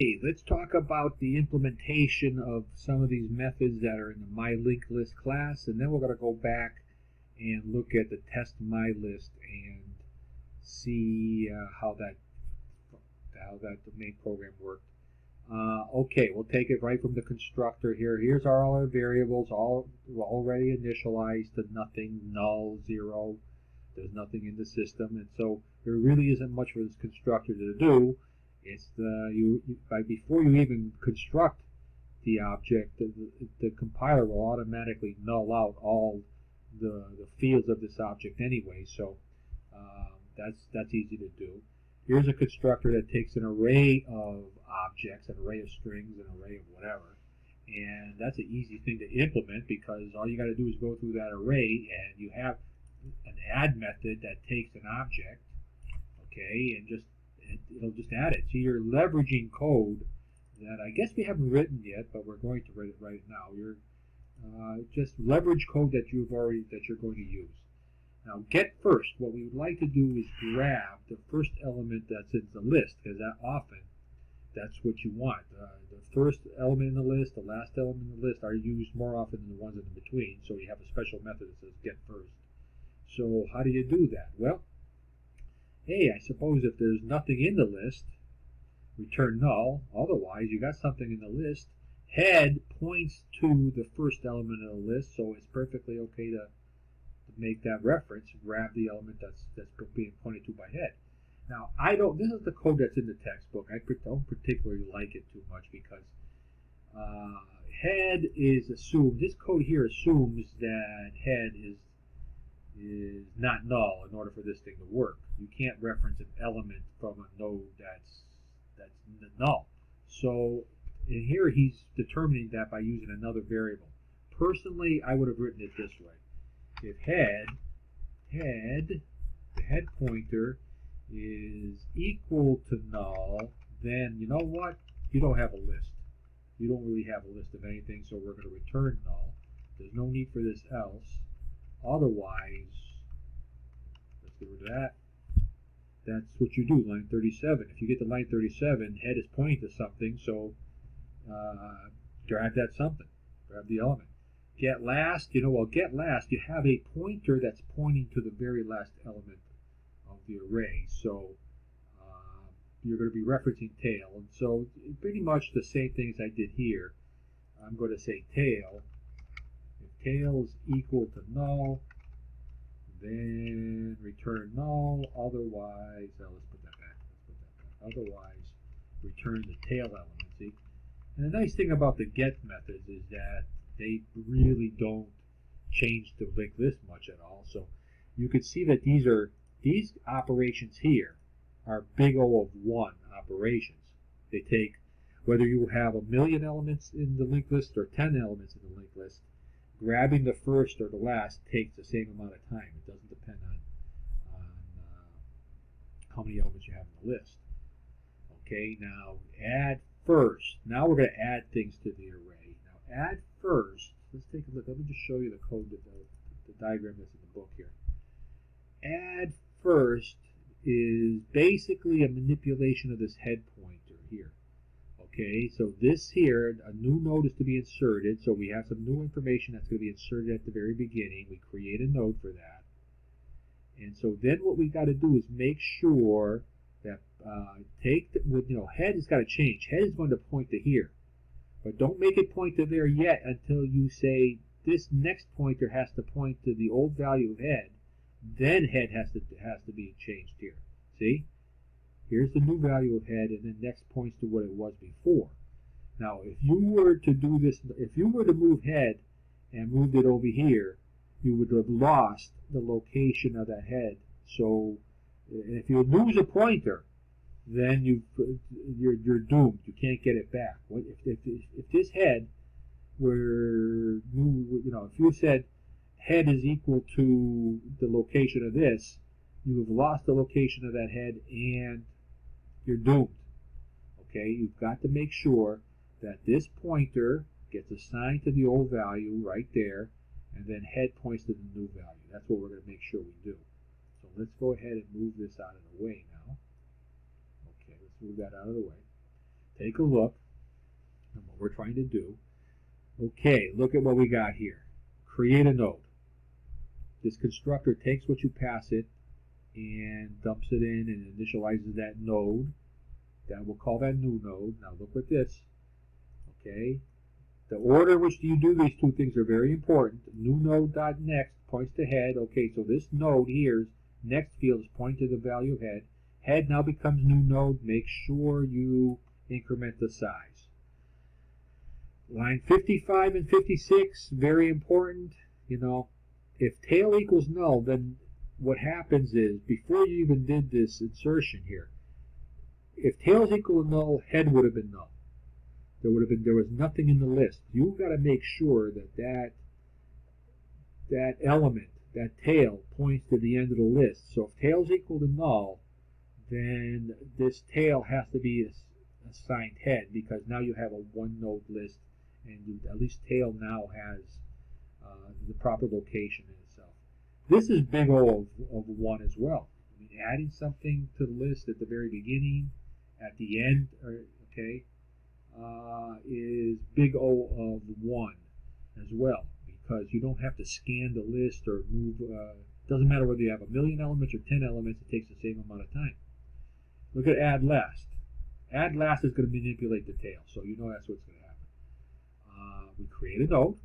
Hey, let's talk about the implementation of some of these methods that are in the MyLinkedList class, and then we're going to go back and look at the test MyList and see how that the main program worked. Okay, we'll take it right from the constructor here. Here's all our variables, all already initialized to nothing, null, zero. There's nothing in the system, and so there really isn't much for this constructor to do. It's before you even construct the object, the compiler will automatically null out all the fields of this object anyway. So that's easy to do. Here's a constructor that takes an array of objects, an array of strings, an array of whatever, and that's an easy thing to implement because all you got to do is go through that array, and you have an add method that takes an object, okay, and it'll just add it. So you're leveraging code that I guess we haven't written yet, but we're going to write it right now. You're just leverage code that you're going to use. Now, get first. What we would like to do is grab the first element that's in the list, because that's what you want. The first element in the list, the last element in the list are used more often than the ones in between. So you have a special method that says get first. So how do you do that? Well, hey, I suppose if there's nothing in the list, return null. Otherwise, you got something in the list. Head points to the first element of the list, so it's perfectly okay to make that reference. Grab the element that's being pointed to by head. Now, this is the code that's in the textbook. I don't particularly like it too much because head is assumed. This code here assumes that head is not null in order for this thing to work. You can't reference an element from a node that's null. So in here he's determining that by using another variable. Personally, I would have written it this way. If the head pointer is equal to null, then you know what? You don't have a list. You don't really have a list of anything, so we're going to return null. There's no need for this else. Otherwise, let's get rid of that. That's what you do, line 37. If you get to line 37, head is pointing to something, so grab that something. Grab the element. Get last, get last, you have a pointer that's pointing to the very last element of the array. So you're going to be referencing tail. And so pretty much the same thing as I did here. I'm going to say tail. If tail is equal to null, then return null. Otherwise, let's put that back. Otherwise, return the tail element. See? And the nice thing about the get methods is that they really don't change the linked list much at all. So you could see that these operations here are big O of 1 operations. They take, whether you have 1,000,000 elements in the linked list or 10 elements in the linked list, grabbing the first or the last takes the same amount of time. It doesn't depend on how many elements you have in the list. Okay, now add first. Now we're going to add things to the array. Now add first. Let's take a look. Let me just show you the code, the diagram that's in the book here. Add first is basically a manipulation of this head pointer here. Okay, so this here, a new node is to be inserted, so we have some new information that's going to be inserted at the very beginning. We create a node for that. And so then what we got to do is make sure that head has got to change. Head is going to point to here. But don't make it point to there yet until you say this next pointer has to point to the old value of head. Then head has to be changed here. See? Here's the new value of head, and then next points to what it was before. Now, if you were to do this, if you were to move head and moved it over here, you would have lost the location of that head. So, if you lose a pointer, then you're doomed. You can't get it back. If this head were, if you said head is equal to the location of this, you have lost the location of that head and you're doomed. Okay, you've got to make sure that this pointer gets assigned to the old value right there, and then head points to the new value. That's what we're going to make sure we do. So let's go ahead and move this out of the way now. Okay, let's move that out of the way. take a look at what we're trying to do. Okay, look at what we got here. Create a node. This constructor takes what you pass it and dumps it in and initializes that node. Then we'll call that new node. Now look at this. Okay, the order in which you do these two things are very important. New node.next points to head. Okay, so this node here's next field is pointing to the value of head. Head now becomes new node. Make sure you increment the size. Line 55 and 56, very important. You know, if tail equals null, then what happens is, before you even did this insertion here, if tail is equal to null, head would have been null. There was nothing in the list. You've got to make sure that that element, that tail, points to the end of the list. So if tail is equal to null, then this tail has to be assigned head, because now you have a one node list, and at least tail now has the proper location in itself. This is big O of 1 as well. I mean, adding something to the list at the very beginning, at the end, okay, is big O of 1 as well, because you don't have to scan the list or move. Doesn't matter whether you have 1,000,000 elements or 10 elements, it takes the same amount of time. Look at add last. Add last is going to manipulate the tail, so you know that's what's going to happen. We create a node.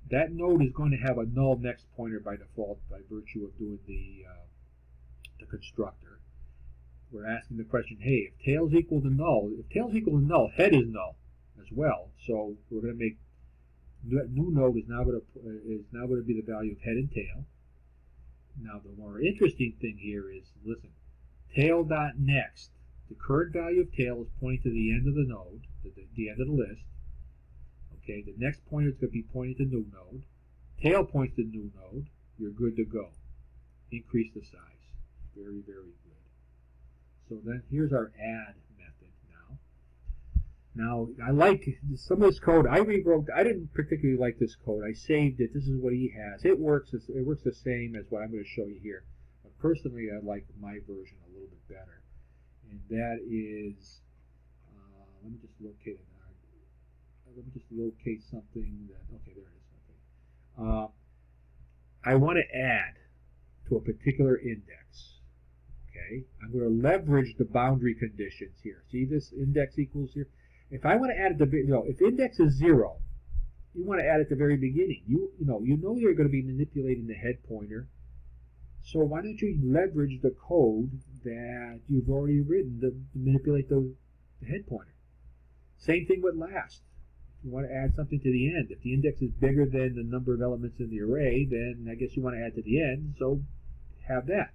That node is going to have a null next pointer by default, by virtue of doing the constructor. We're asking the question, hey, if tail is equal to null, head is null as well. So we're going to make new node is now going to be the value of head and tail. Now the more interesting thing here is, listen, tail.next. The current value of tail is pointing to the end of the node, the end of the list. Okay, the next pointer is going to be pointing to new node. Tail points to new node. You're good to go. Increase the size. Very, very good. So then here's our add method now. Now, I like some of this code. I rewrote. I didn't particularly like this code. I saved it. This is what he has. It works the same as what I'm going to show you here. But personally, I like my version a little bit better. And that is, let me just locate it. Let me just locate something that, okay, there it is. Okay. I want to add to a particular index. Okay. I'm going to leverage the boundary conditions here. See this index equals here? If I want to add it if index is 0, you want to add it at the very beginning. You know you're going to be manipulating the head pointer. So why don't you leverage the code that you've already written to manipulate the head pointer? Same thing with last. You want to add something to the end. If the index is bigger than the number of elements in the array, then I guess you want to add to the end, so have that.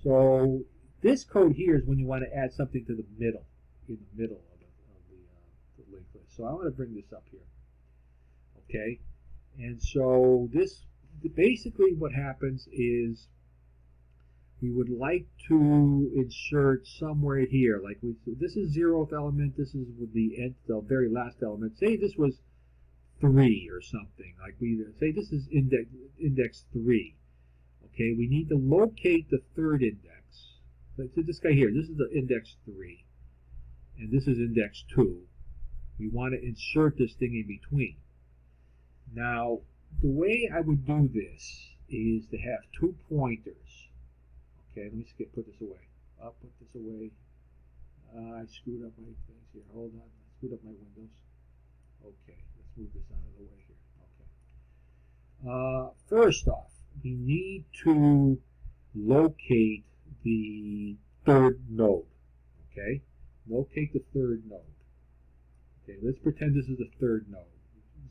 So this code here is when you want to add something to the middle, in the middle of the linked list. So I want to bring this up here. Okay, and so this, basically what happens is we would like to insert somewhere here, like this is 0th element, this is with the very last element. Say this was 3 or something, like we say this is index 3. Okay, we need to locate the third index. So this guy here, this is the index 3, and this is index 2. We want to insert this thing in between. Now, the way I would do this is to have 2 pointers. Okay, let me put this away. I'll put this away. I screwed up my things here. Hold on. I screwed up my windows. Okay, let's move this out of the way here. Okay. First off, we need to locate the third node. Okay? Locate the third node. Okay, let's pretend this is the third node.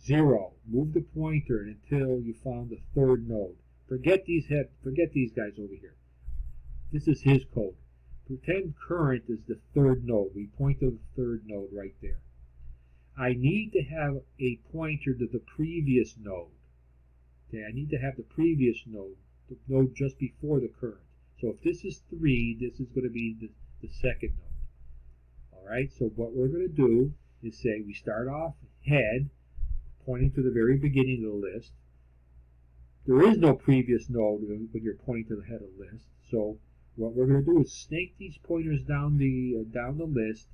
0. Move the pointer until you found the third node. Forget these guys over here. This is his code. Pretend current is the third node. We point to the third node right there. I need to have a pointer to the previous node. Okay, I need to have the previous node, the node just before the current. So if this is 3, this is going to be the second node. All right, so what we're going to do is say we start off head, pointing to the very beginning of the list. There is no previous node when you're pointing to the head of the list. So what we're going to do is snake these pointers down the list.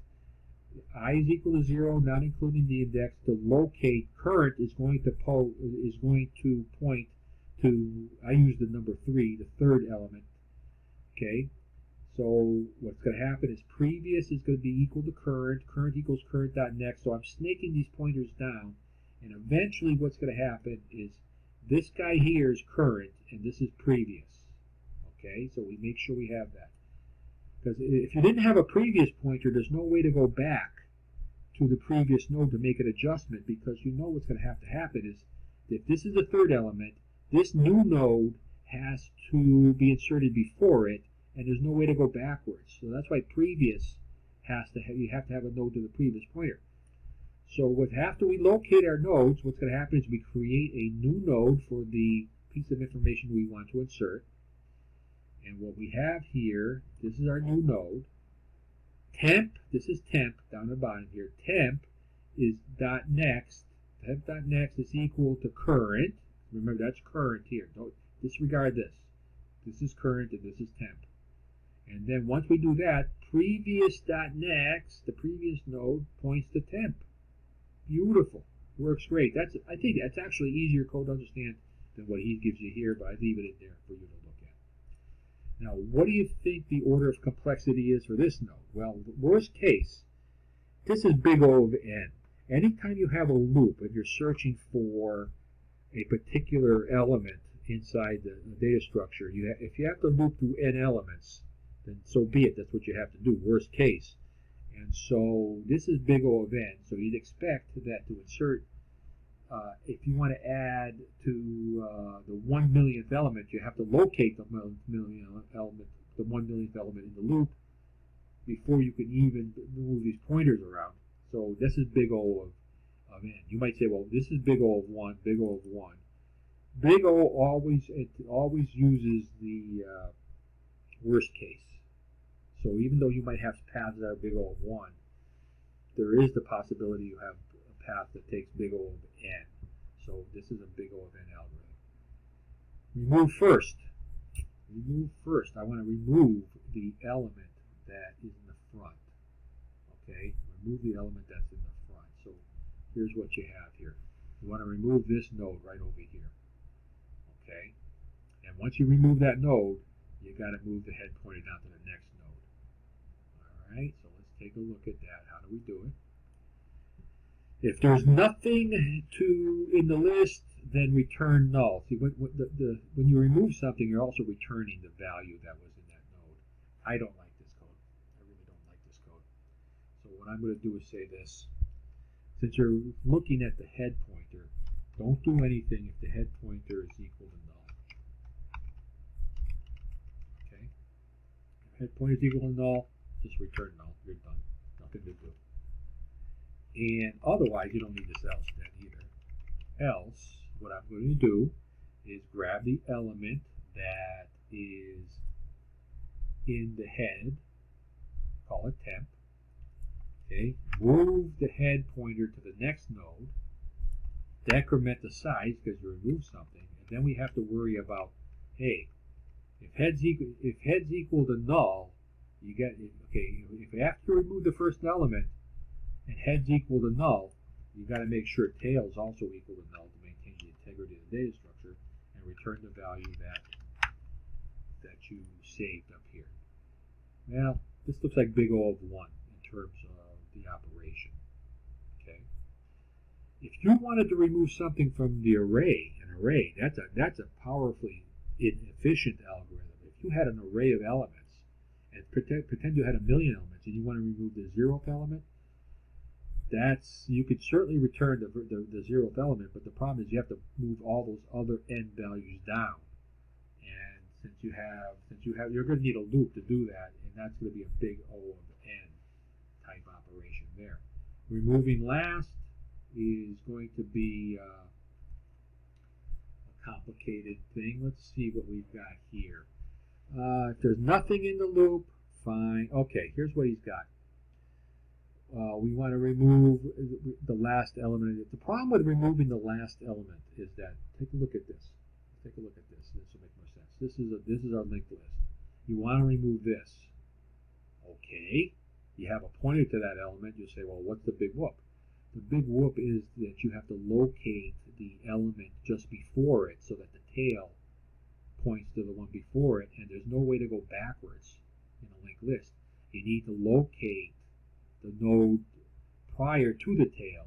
I is equal to 0, not including the index. To locate current is going to point to, I use the number 3, the third element. Okay, so what's going to happen is previous is going to be equal to current. Current equals current.next. So I'm snaking these pointers down, and eventually what's going to happen is this guy here is current, and this is previous. Okay, so we make sure we have that. Because if you didn't have a previous pointer, there's no way to go back to the previous node to make an adjustment, because you know what's going to happen is if this is the third element, this new node has to be inserted before it, and there's no way to go backwards. So that's why previous you have to have a node to the previous pointer. So after we locate our nodes, what's going to happen is we create a new node for the piece of information we want to insert. And what we have here, this is our new node. Temp, this is temp down the bottom here. Temp is .next. Temp.next is equal to current. Remember, that's current here. Don't disregard this. This is current and this is temp. And then once we do that, previous.next, the previous node, points to temp. Beautiful. Works great. I think that's actually easier code to understand than what he gives you here, but I leave it in there for you to look at. Now, what do you think the order of complexity is for this node? Well, the worst case, this is big O of n. Anytime you have a loop and you're searching for a particular element inside the data structure, if you have to loop through n elements, then so be it. That's what you have to do, worst case. And so this is big O of n. So you'd expect that to insert, if you want to add to the 1 millionth element, you have to locate the 1 millionth element in the loop before you can even move these pointers around. So this is big O of n. You might say, well, this is big O of 1, big O of 1. Big O always uses the worst case. So even though you might have paths that are big O of 1, there is the possibility you have a path that takes big O of n. So this is a big O of n algorithm. Remove first. Remove first. I want to remove the element that is in the front. Okay? Remove the element that's in the front. So here's what you have here. You want to remove this node right over here. Okay? And once you remove that node, you got to move the head pointer down to the next node. Alright, so let's take a look at that. How do we do it? If there's nothing in the list, then return null. See, when you remove something, you're also returning the value that was in that node. I don't like this code. I really don't like this code. So what I'm going to do is say this. Since you're looking at the head pointer, don't do anything if the head pointer is equal to null. Okay? If head pointer is equal to null, just return null. You're done. Nothing to do. And otherwise, you don't need this else then either. Else, what I'm going to do is grab the element that is in the head, call it temp. Okay, move the head pointer to the next node, decrement the size because you removed something, and then we have to worry about, hey, if heads equal to null, you get, okay, if after you remove the first element and heads equal to null, you got to make sure tails also equal to null to maintain the integrity of the data structure and return the value that you saved up here. Now, this looks like big O of 1 in terms of the operation. Okay. If you wanted to remove something from the array, that's a powerfully inefficient algorithm. If you had an array of elements and pretend you had 1 million elements and you want to remove the 0th element, you could certainly return the 0th element, but the problem is you have to move all those other n values down. And since you're going to need a loop to do that, and that's going to be a big O of n type operation there. Removing last is going to be a complicated thing. Let's see what we've got here. If there's nothing in the loop, fine. Okay, here's what he's got. We want to remove the last element. The problem with removing the last element is that, take a look at this. Take a look at this. This will make more sense. This is our linked list. You want to remove this. Okay. You have a pointer to that element. You say, well, what's the big whoop? The big whoop is that you have to locate the element just before it so that the tail points to the one before it, and there's no way to go backwards in a linked list. You need to locate the node prior to the tail.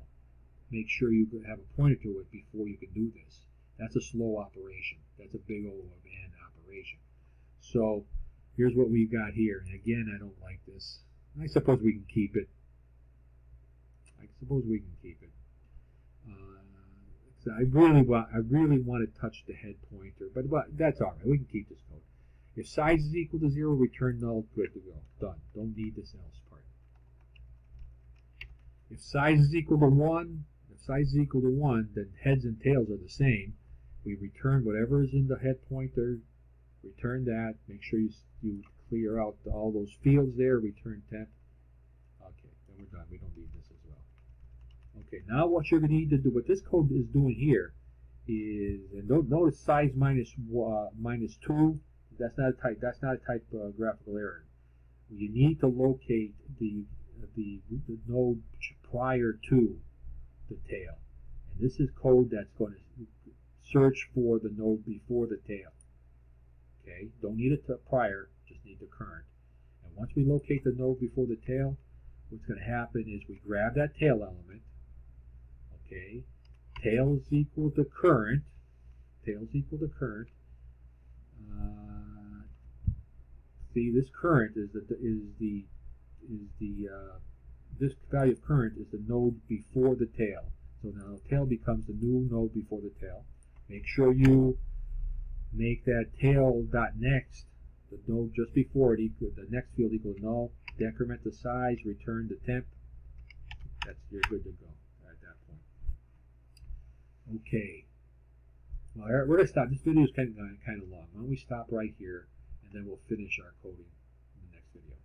Make sure you have a pointer to it before you can do this. That's a slow operation. That's a big old and operation. So here's what we've got here. And again, I don't like this. I suppose we can keep it. So I really want to touch the head pointer, but that's all right. We can keep this code. If size is equal to 0, return null. Good to go. Done. Don't need this else part. If size is equal to 1, then heads and tails are the same. We return whatever is in the head pointer. Return that. Make sure you clear out all those fields there. Return temp. Okay, then we're done. We don't need this as well. Okay, now what you're going to need to do, what this code is doing here, is, and notice size minus 2. That's not a type graphical error. You need to locate the node prior to the tail, and this is code that's going to search for the node before the tail. Okay, don't need it to prior, just need the current. And once we locate the node before the tail, what's going to happen is we grab that tail element. Okay, tail is equal to current. See, this current is this value of current is the node before the tail. So now the tail becomes the new node before the tail. Make sure you make that tail dot next, the node just before it, the next field equal to null. Decrement the size, return the temp. You're good to go at that point. Okay. Well, we're going to stop. This video is kind of long. Why don't we stop right here, and then we'll finish our coding in the next video.